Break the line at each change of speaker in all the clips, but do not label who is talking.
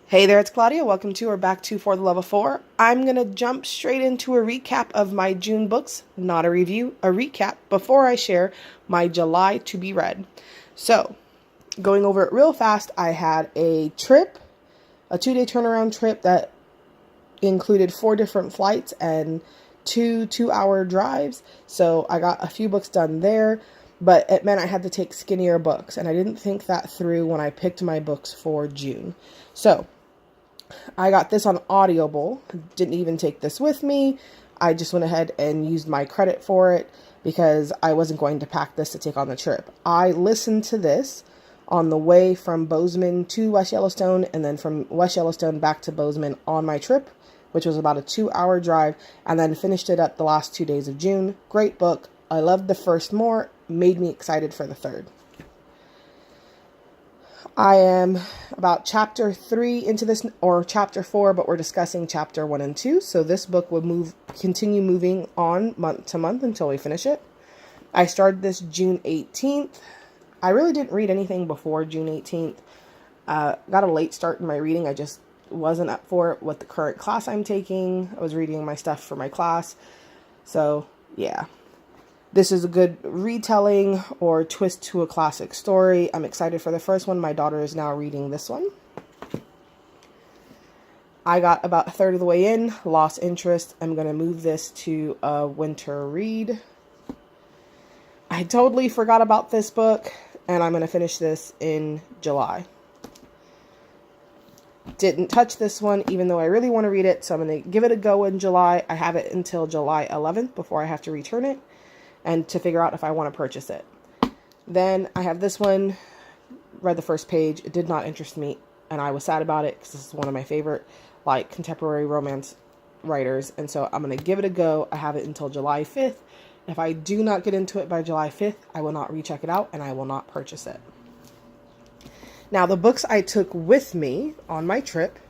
Hey there, it's Claudia. Welcome to or back to For the Love of Four. I'm going to jump straight into a recap of my June books, not a review, a recap before I share my July to be read. So, going over it real fast, I had a trip, a 2-day turnaround trip that included 4 different flights and 2 2-hour drives. So I got a few books done there, but it meant I had to take skinnier books, and I didn't think that through when I picked my books for June. So I got this on Audible, didn't even take this with me. I just went ahead and used my credit for it because I wasn't going to pack this to take on the trip. I listened to this on the way from Bozeman to West Yellowstone and then from West Yellowstone back to Bozeman on my trip, which was about a 2-hour drive, and then finished it up the last 2 days of June. Great book. I loved the first more, made me excited for the third. I am about chapter 3 into this, or chapter 4, but we're discussing chapter 1 and 2. So this book will continue moving on month to month until we finish it. I started this June 18th. I really didn't read anything before June 18th. Got a late start in my reading. I just wasn't up for it with the current class I'm taking. I was reading my stuff for my class. So yeah. This is a good retelling or twist to a classic story. I'm excited for the first one. My daughter is now reading this one. I got about a third of the way in, lost interest. I'm going to move this to a winter read. I totally forgot about this book, and I'm going to finish this in July. Didn't touch this one, even though I really want to read it, so I'm going to give it a go in July. I have it until July 11th before I have to return it and to figure out if I want to purchase it. Then I have this one, read the first page. It did not interest me, and I was sad about it because this is one of my favorite contemporary romance writers, and so I'm going to give it a go. I have it until July 5th. If I do not get into it by July 5th, I will not recheck it out, and I will not purchase it. Now, the books I took with me on my trip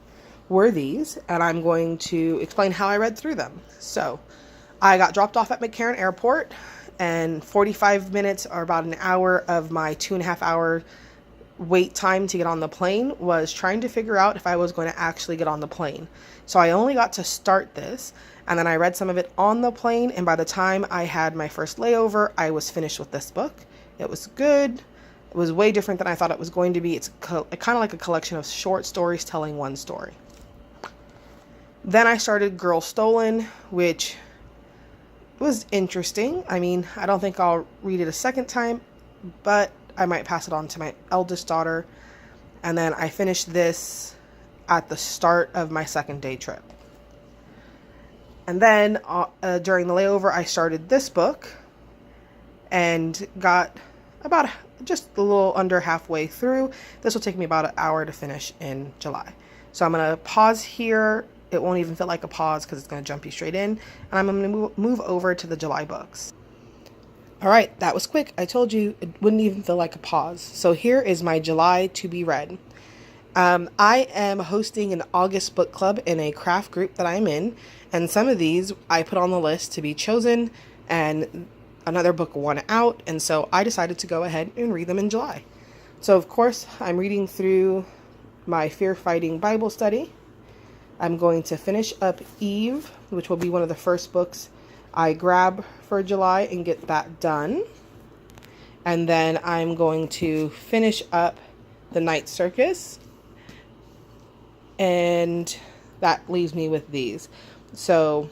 were these, and I'm going to explain how I read through them. So, I got dropped off at McCarran Airport, and 45 minutes or about an hour of my 2.5-hour wait time to get on the plane was trying to figure out if I was going to actually get on the plane. So I only got to start this, and then I read some of it on the plane, and by the time I had my first layover, I was finished with this book. It was good. It was way different than I thought it was going to be. It's kind of like a collection of short stories telling one story. Then I started Girl Stolen, which was interesting. I mean, I don't think I'll read it a second time, but I might pass it on to my eldest daughter. And then I finished this at the start of my second day trip. And then during the layover, I started this book and got about just a little under halfway through. This will take me about an hour to finish in July. So I'm going to pause here. It won't even feel like a pause because it's going to jump you straight in. And I'm going to move over to the July books. All right, that was quick. I told you it wouldn't even feel like a pause. So here is my July to be read. I am hosting an August book club in a craft group that I'm in. And some of these I put on the list to be chosen, and another book won out. And so I decided to go ahead and read them in July. So of course, I'm reading through my Fear Fighting Bible study. I'm going to finish up Eve, which will be one of the first books I grab for July and get that done. And then I'm going to finish up The Night Circus. And that leaves me with these. So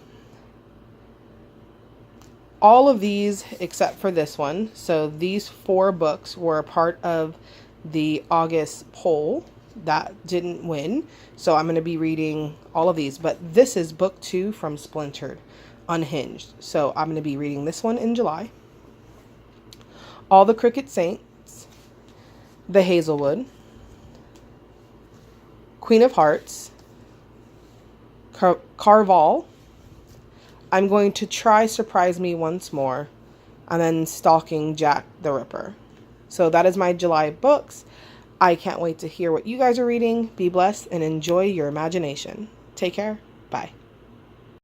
all of these except for this one. So these 4 books were a part of the August poll that didn't win. So I'm going to be reading all of these. But this is book 2 from Splintered, Unhinged. So I'm going to be reading this one in July. All the Cricket Saints, The Hazelwood, Queen of Hearts, Carval. I'm going to try Surprise Me Once More, and then Stalking Jack the Ripper. So that is my July books. I can't wait to hear what you guys are reading. Be blessed and enjoy your imagination. Take care.